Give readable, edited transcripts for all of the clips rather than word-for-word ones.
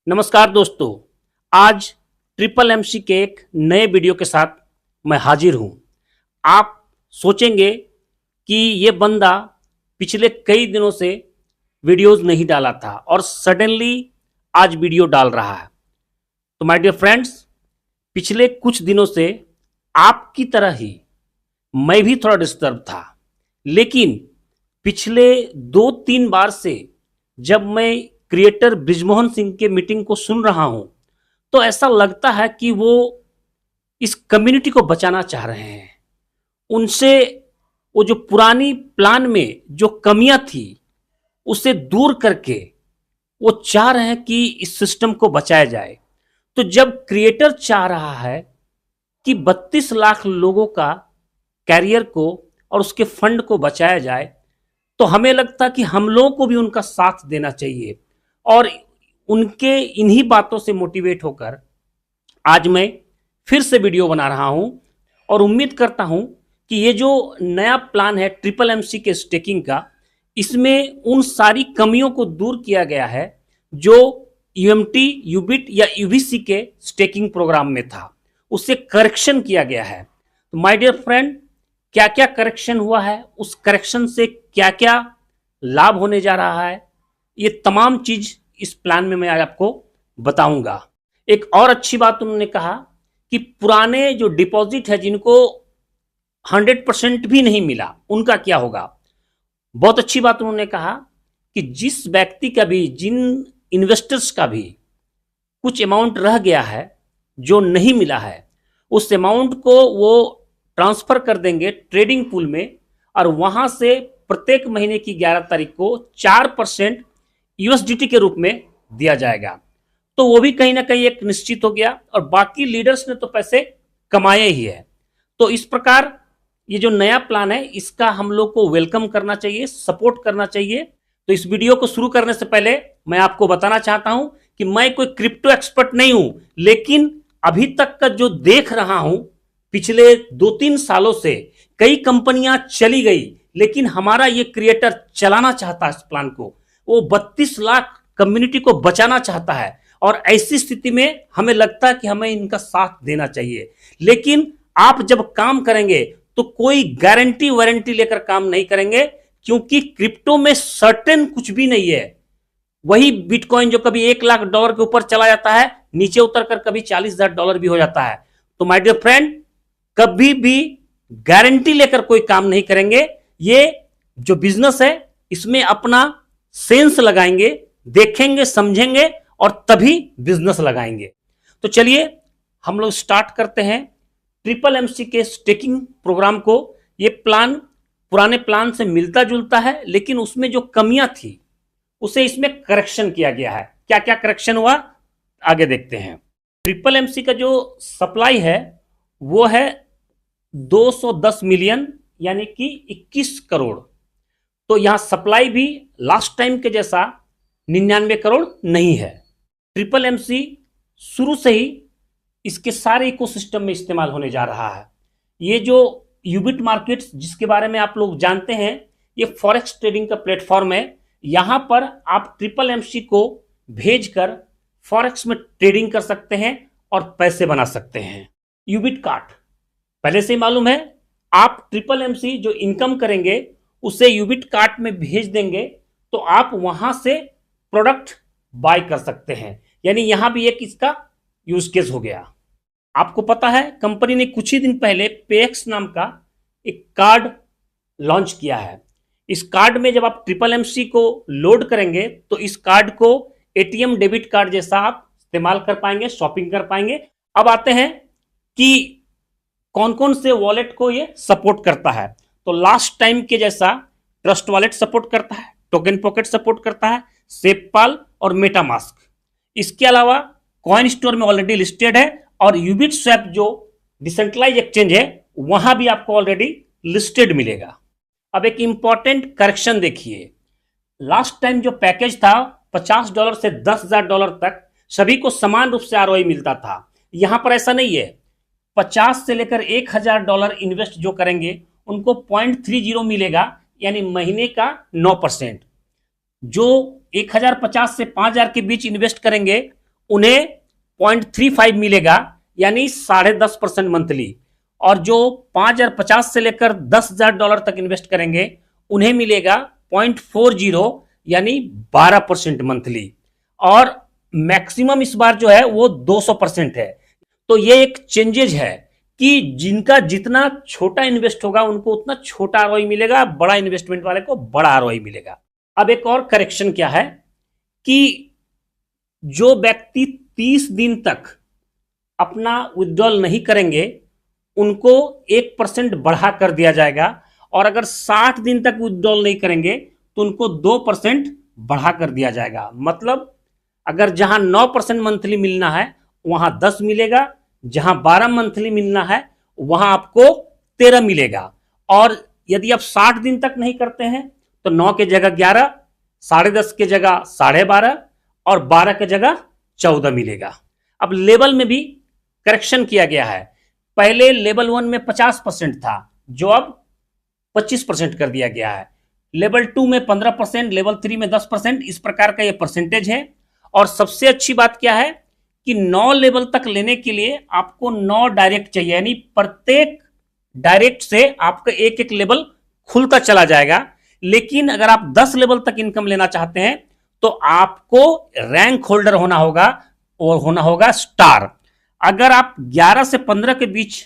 नमस्कार दोस्तों, आज ट्रिपल एमसी के एक नए वीडियो के साथ मैं हाजिर हूं। आप सोचेंगे कि ये बंदा पिछले कई दिनों से वीडियोस नहीं डाला था और सडनली आज वीडियो डाल रहा है। तो माय डियर फ्रेंड्स, पिछले कुछ दिनों से आपकी तरह ही मैं भी थोड़ा डिस्टर्ब था, लेकिन पिछले 2-3 बार से जब मैं क्रिएटर बृजमोहन सिंह के मीटिंग को सुन रहा हूं तो ऐसा लगता है कि वो इस कम्युनिटी को बचाना चाह रहे हैं। उनसे वो जो पुरानी प्लान में जो कमियां थी उसे दूर करके वो चाह रहे हैं कि इस सिस्टम को बचाया जाए। तो जब क्रिएटर चाह रहा है कि 32 लाख लोगों का कैरियर को और उसके फंड को बचाया जाए, तो हमें लगता कि हम लोगों को भी उनका साथ देना चाहिए। और उनके इन्हीं बातों से मोटिवेट होकर आज मैं फिर से वीडियो बना रहा हूं और उम्मीद करता हूं कि ये जो नया प्लान है ट्रिपल एमसी के स्टेकिंग का, इसमें उन सारी कमियों को दूर किया गया है जो यूएमटी, यूबिट या यूवीसी के स्टेकिंग प्रोग्राम में था, उससे करेक्शन किया गया है। तो माय डियर फ्रेंड, क्या क्या करेक्शन हुआ है, उस करेक्शन से क्या क्या लाभ होने जा रहा है, ये तमाम चीज इस प्लान में मैं आज आपको बताऊंगा। एक और अच्छी बात उन्होंने कहा कि पुराने जो डिपॉजिट है जिनको 100% भी नहीं मिला, उनका क्या होगा। बहुत अच्छी बात उन्होंने कहा कि जिस व्यक्ति का भी, जिन इन्वेस्टर्स का भी कुछ अमाउंट रह गया है जो नहीं मिला है, उस अमाउंट को वो ट्रांसफर कर देंगे ट्रेडिंग पूल में और वहां से प्रत्येक महीने की 11 तारीख को 4% यूएसडीटी के रूप में दिया जाएगा। तो वो भी कहीं ना कहीं एक निश्चित हो गया और बाकी लीडर्स ने तो पैसे कमाए ही है। तो इस प्रकार ये जो नया प्लान है इसका हम लोग को वेलकम करना चाहिए, सपोर्ट करना चाहिए। तो इस वीडियो को शुरू करने से पहले मैं आपको बताना चाहता हूं कि मैं कोई क्रिप्टो एक्सपर्ट नहीं हूं, लेकिन अभी तक का जो देख रहा हूं, पिछले 2-3 सालों से कई कंपनियां चली गई, लेकिन हमारा ये क्रिएटर चलाना चाहता है इस प्लान को। वो 32 लाख कम्युनिटी को बचाना चाहता है और ऐसी स्थिति में हमें लगता है कि हमें इनका साथ देना चाहिए। लेकिन आप जब काम करेंगे तो कोई गारंटी वारंटी लेकर काम नहीं करेंगे, क्योंकि क्रिप्टो में सर्टेन कुछ भी नहीं है। वही बिटकॉइन जो कभी $1 लाख के ऊपर चला जाता है, नीचे उतरकर कभी $40,000 भी हो जाता है। तो माय डियर फ्रेंड, कभी भी गारंटी लेकर कोई काम नहीं करेंगे। ये जो बिजनेस है इसमें अपना सेंस लगाएंगे, देखेंगे, समझेंगे और तभी बिजनेस लगाएंगे। तो चलिए हम लोग स्टार्ट करते हैं ट्रिपल एमसी के स्टेकिंग प्रोग्राम को। ये प्लान पुराने प्लान से मिलता जुलता है, लेकिन उसमें जो कमियां थी उसे इसमें करेक्शन किया गया है। क्या क्या करेक्शन हुआ आगे देखते हैं। ट्रिपल एमसी का जो सप्लाई है वो है 210 मिलियन यानी कि 21 करोड़। तो यहां सप्लाई भी लास्ट टाइम के जैसा 99 करोड़ नहीं है। ट्रिपल एमसी शुरू से ही इसके सारे इकोसिस्टम में इस्तेमाल होने जा रहा है। ये जो यूबिट मार्केट्स जिसके बारे में आप लोग जानते हैं, ये फॉरेक्स ट्रेडिंग का प्लेटफॉर्म है। यहां पर आप ट्रिपल एमसी को भेजकर फॉरेक्स में ट्रेडिंग कर सकते हैं और पैसे बना सकते हैं। यूबिट कार्ड पहले से ही मालूम है, आप ट्रिपल एमसी जो इनकम करेंगे उसे यूबिट कार्ट में भेज देंगे तो आप वहां से प्रोडक्ट बाय कर सकते हैं। यानी यहां भी एक इसका यूज केस हो गया। आपको पता है कंपनी ने कुछ ही दिन पहले पेएक्स नाम का एक कार्ड लॉन्च किया है। इस कार्ड में जब आप ट्रिपल एमसी को लोड करेंगे तो इस कार्ड को एटीएम डेबिट कार्ड जैसा आप इस्तेमाल कर पाएंगे, शॉपिंग कर पाएंगे। अब आते हैं कि कौन कौन से वॉलेट को ये सपोर्ट करता है। तो लास्ट टाइम के जैसा ट्रस्ट वॉलेट सपोर्ट करता है, टोकन पॉकेट सपोर्ट करता है, सेपपाल और मेटामास्क। इसके अलावा कॉइन स्टोर में ऑलरेडी लिस्टेड है और यूबिट स्वैप जो डिसेंट्रलाइज एक्सचेंज है वहां भी आपको ऑलरेडी लिस्टेड मिलेगा। अब एक इंपॉर्टेंट करेक्शन देखिए। लास्ट टाइम जो पैकेज था $50 से $10,000 तक सभी को समान रूप से आरओआई मिलता था। यहां पर ऐसा नहीं है। 50 से लेकर $1,000 इन्वेस्ट जो करेंगे उनको 0.30 मिलेगा, यानी महीने का 9%। जो 1050 से 5000 के बीच इन्वेस्ट करेंगे उन्हें 0.35 मिलेगा, यानी 10.5% मंथली। और जो 5,050 से लेकर $10,000 तक इन्वेस्ट करेंगे उन्हें मिलेगा 0.40 यानी 12% मंथली। और मैक्सिमम इस बार जो है वो 200% है। तो ये एक चेंजेज है कि जिनका जितना छोटा इन्वेस्ट होगा उनको उतना छोटा आरओआई मिलेगा, बड़ा इन्वेस्टमेंट वाले को बड़ा आरओआई मिलेगा। अब एक और करेक्शन क्या है कि जो व्यक्ति 30 दिन तक अपना विड्रॉल नहीं करेंगे उनको 1% बढ़ा कर दिया जाएगा, और अगर 60 दिन तक विड्रॉल नहीं करेंगे तो उनको 2% बढ़ा कर दिया जाएगा। मतलब अगर जहां 9% मंथली मिलना है वहां 10 मिलेगा, जहां 12 मंथली मिलना है वहां आपको 13 मिलेगा। और यदि आप 60 दिन तक नहीं करते हैं तो 9 के जगह 11, 10.5 के जगह 12.5 और 12 के जगह 14 मिलेगा। अब लेवल में भी करेक्शन किया गया है। पहले लेवल 1 में 50% था जो अब 25% कर दिया गया है। लेवल 2 में 15%, लेवल 3 में 10%, इस प्रकार का ये परसेंटेज है। और सबसे अच्छी बात क्या है कि 9 लेवल तक लेने के लिए आपको 9 डायरेक्ट चाहिए, यानी प्रत्येक डायरेक्ट से आपका एक एक लेवल खुलता चला जाएगा। लेकिन अगर आप 10 लेवल तक इनकम लेना चाहते हैं तो आपको रैंक होल्डर होना होगा और होना होगा स्टार। अगर आप 11 से 15 के बीच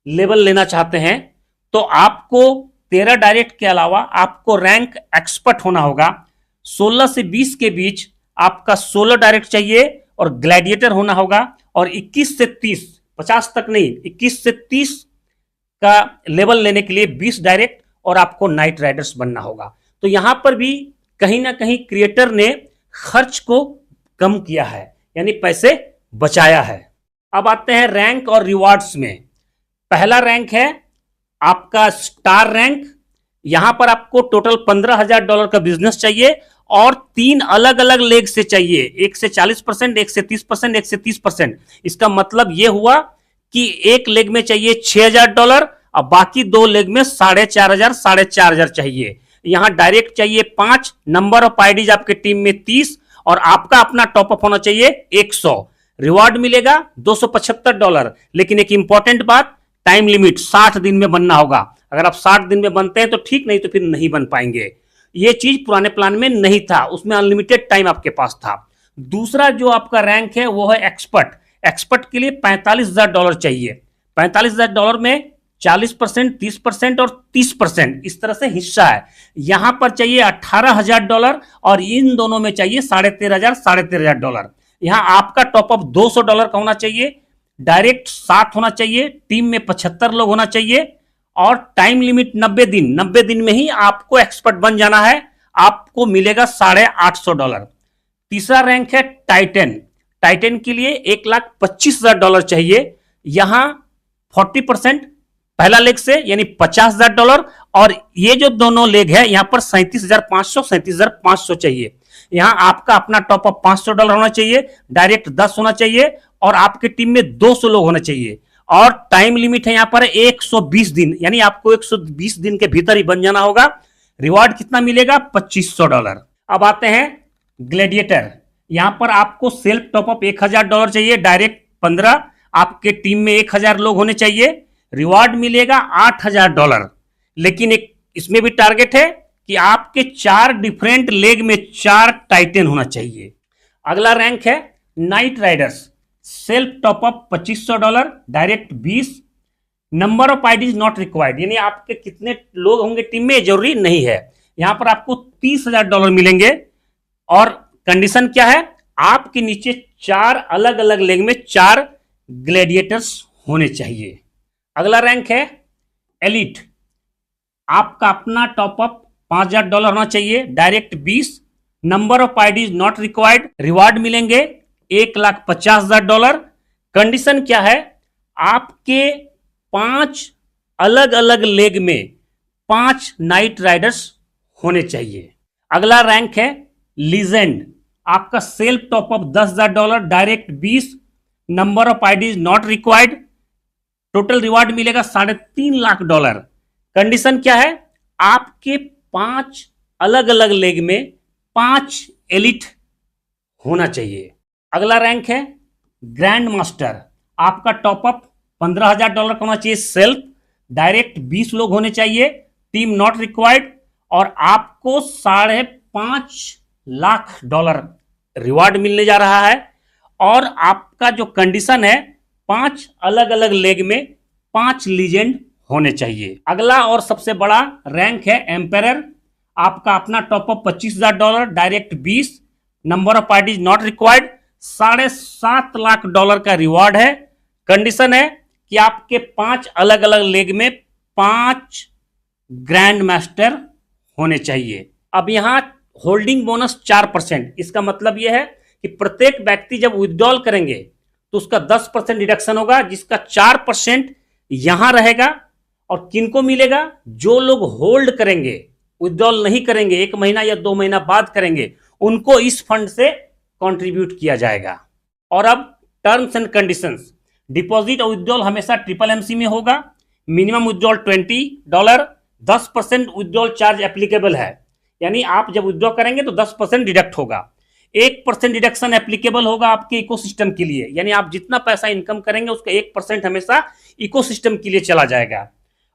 लेवल लेना चाहते हैं तो आपको 13 डायरेक्ट के अलावा आपको रैंक एक्सपर्ट होना होगा। 16 से 20 के बीच आपका 16 डायरेक्ट चाहिए और ग्लैडिएटर होना होगा। और 21 से 30, 50 तक नहीं, 21 से 30 का लेवल लेने के लिए 20 डायरेक्ट और आपको नाइट राइडर्स बनना होगा। तो यहां पर भी कहीं ना कहीं क्रिएटर ने खर्च को कम किया है, यानी पैसे बचाया है। अब आते हैं रैंक और रिवार्ड्स में। पहला रैंक है आपका स्टार रैंक। यहां पर आपको टोटल $15,000 का बिजनेस चाहिए और 3 अलग अलग लेग से चाहिए, एक से 40%, एक से 30%, एक से 30%। इसका मतलब यह हुआ कि एक लेग में चाहिए $6,000 और बाकी 2 लेग में 4,500 चाहिए। यहां डायरेक्ट चाहिए 5, नंबर ऑफ आईडीज आपके टीम में 30 और आपका अपना टॉपअप होना चाहिए 100। रिवार्ड मिलेगा $275। लेकिन एक इंपॉर्टेंट बात, टाइम लिमिट 60 दिन में बनना होगा। अगर आप 60 दिन में बनते हैं तो ठीक, नहीं तो फिर नहीं बन पाएंगे। ये चीज पुराने प्लान में नहीं था, उसमें अनलिमिटेड टाइम आपके पास था। दूसरा जो आपका रैंक है वो है एक्सपर्ट। एक्सपर्ट के लिए $45,000 चाहिए। $45,000 में 40%, 30% और 30% इस तरह से हिस्सा है। यहां पर चाहिए $18,000 और इन दोनों में चाहिए $13,500। यहां आपका टॉपअप $200 का होना चाहिए, डायरेक्ट 7 होना चाहिए, टीम में 75 लोग होना चाहिए और टाइम लिमिट 90 दिन। 90 दिन में ही आपको एक्सपर्ट बन जाना है, आपको मिलेगा $850। तीसरा रैंक है टाइटन। टाइटन के लिए $1,25,000 चाहिए। यहां 40% पहला लेग से यानी $50,000 और ये जो दोनों लेग है यहां पर 37,500 चाहिए। यहां आपका अपना टॉपअप $500 होना चाहिए, डायरेक्ट 10 होना चाहिए और आपके टीम में 200 लोग होना चाहिए। और टाइम लिमिट है यहां पर 120 दिन, यानी आपको 120 दिन के भीतर ही बन जाना होगा। रिवार्ड कितना मिलेगा? $2,500। अब आते हैं ग्लैडिएटर। यहां पर आपको सेल्फ टॉपअप $1,000 चाहिए, डायरेक्ट 15, आपके टीम में 1,000 लोग होने चाहिए। रिवार्ड मिलेगा $8,000। लेकिन एक इसमें भी टारगेट है कि आपके 4 डिफरेंट लेग में 4 टाइटन होना चाहिए। अगला रैंक है Knight Riders. Self top up $2,500, direct 20, number of IDs not required, यानी आपके कितने लोग होंगे टीम में जरूरी नहीं है। यहां पर आपको $30,000 मिलेंगे और कंडीशन क्या है? आपके नीचे 4 अलग अलग लेग में 4 ग्लैडिएटर्स होने चाहिए। अगला रैंक है एलिट। आपका अपना टॉपअप $5,000 होना चाहिए, direct 20, number of IDs not required, reward मिलेंगे $1,50,000। कंडीशन क्या है? आपके 5 अलग अलग लेग में 5 नाइट राइडर्स होने चाहिए। अगला रैंक है लीजेंड। आपका self top up $10,000, direct 20, number of IDs not required, total reward मिलेगा $3.5 लाख। कंडीशन क्या है? आपके 5 अलग अलग लेग में 5 एलिट होना चाहिए। अगला रैंक है ग्रैंड मास्टर। आपका टॉपअप $15,000 का होना चाहिए सेल्फ, डायरेक्ट 20 लोग होने चाहिए, टीम नॉट रिक्वायर्ड, और आपको $5.5 लाख रिवार्ड मिलने जा रहा है। और आपका जो कंडीशन है 5 अलग अलग लेग में 5 लीजेंड होने चाहिए। अगला और सबसे बड़ा रैंक है एम्पेरर। आपका अपना top up $25,000, direct 20, number of parties not required, $7.5 lakh का रिवॉर्ड है। कंडीशन है कि आपके 5 अलग अलग लेग में 5 ग्रैंड मास्टर होने चाहिए। अब यहां होल्डिंग बोनस 4%। इसका मतलब यह है कि प्रत्येक व्यक्ति जब विड्रॉल करेंगे तो उसका 10% डिडक्शन होगा, जिसका 4% यहां रहेगा। और किनको मिलेगा? जो लोग होल्ड करेंगे, विड्रॉल नहीं करेंगे, 1 महीना या 2 महीना बाद करेंगे, उनको इस फंड से कंट्रीब्यूट किया जाएगा। और अब टर्म्स एंड कंडीशंस। डिपॉजिट और विड्रॉल हमेशा ट्रिपल एमसी में होगा। Minimum withdrawal $20, 10% withdrawal charge applicable है, यानी आप जब विड्रॉ करेंगे तो 10% डिडक्ट होगा। 1% डिडक्शन एप्लीकेबल होगा आपके इकोसिस्टम के लिए, यानी आप जितना पैसा इनकम करेंगे उसका 1% हमेशा इकोसिस्टम के लिए चला जाएगा।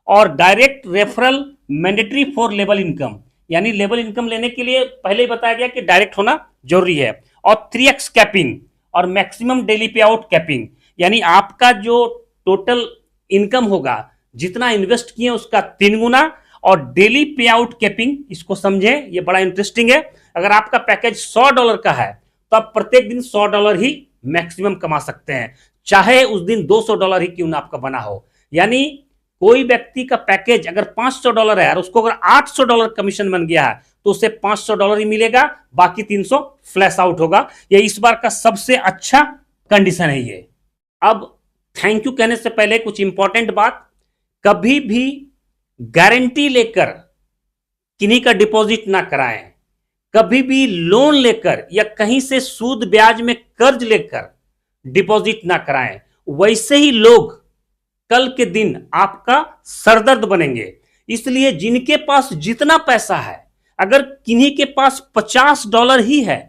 और direct referral mandatory for level income, यानी लेवल इनकम लेने के लिए पहले ही बताया गया कि डायरेक्ट होना जरूरी है। और 3x कैपिंग और मैक्सिमम डेली पे आउट कैपिंग, यानी आपका जो टोटल इनकम होगा, जितना इन्वेस्ट किए उसका 3 गुना। और डेली पे आउट कैपिंग, इसको समझें, ये बड़ा इंटरेस्टिंग है। अगर आपका पैकेज $100 का है तो आप प्रत्येक दिन $100 ही मैक्सिमम कमा सकते हैं, चाहे उस दिन $200 ही क्यों ना आपका बना हो। यानी कोई व्यक्ति का पैकेज अगर $500 है और उसको अगर $800 कमीशन बन गया है तो उसे $500 ही मिलेगा, बाकी 300 फ्लैश आउट होगा। ये इस बार का सबसे अच्छा कंडीशन है ये। अब थैंक यू कहने से पहले कुछ इंपॉर्टेंट बात, कभी भी गारंटी लेकर किन्हीं का डिपॉजिट ना कराएं, कभी भी लोन लेकर या कहीं से सूद ब्याज में कर्ज लेकर डिपॉजिट ना कराएं। वैसे ही लोग कल के दिन आपका सरदर्द बनेंगे। इसलिए जिनके पास जितना पैसा है, अगर किन्हीं के पास $50 ही है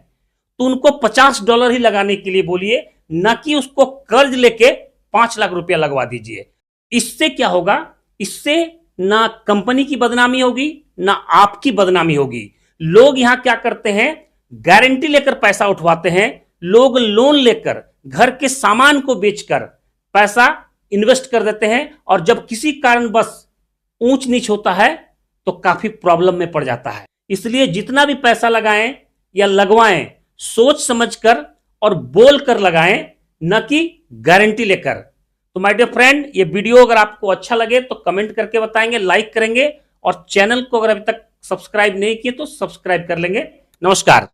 तो उनको $50 ही लगाने के लिए बोलिए, ना कि उसको कर्ज लेके 5 लाख रुपया लगवा दीजिए। इससे क्या होगा? इससे ना कंपनी की बदनामी होगी ना आपकी बदनामी होगी। लोग यहां क्या करते हैं? गारंटी लेकर पैसा उठवाते हैं। लोग लोन लेकर घर के सामान को बेचकर पैसा इन्वेस्ट कर देते हैं, और जब किसी कारण बस ऊंच नीच होता है तो काफी प्रॉब्लम में पड़ जाता है। इसलिए जितना भी पैसा लगाएं या लगवाएं, सोच समझकर और बोलकर लगाएं, न कि गारंटी लेकर। तो माय डियर फ्रेंड, ये वीडियो अगर आपको अच्छा लगे तो कमेंट करके बताएंगे, लाइक करेंगे, और चैनल को अगर अभी तक सब्सक्राइब नहीं किए तो सब्सक्राइब कर लेंगे। नमस्कार।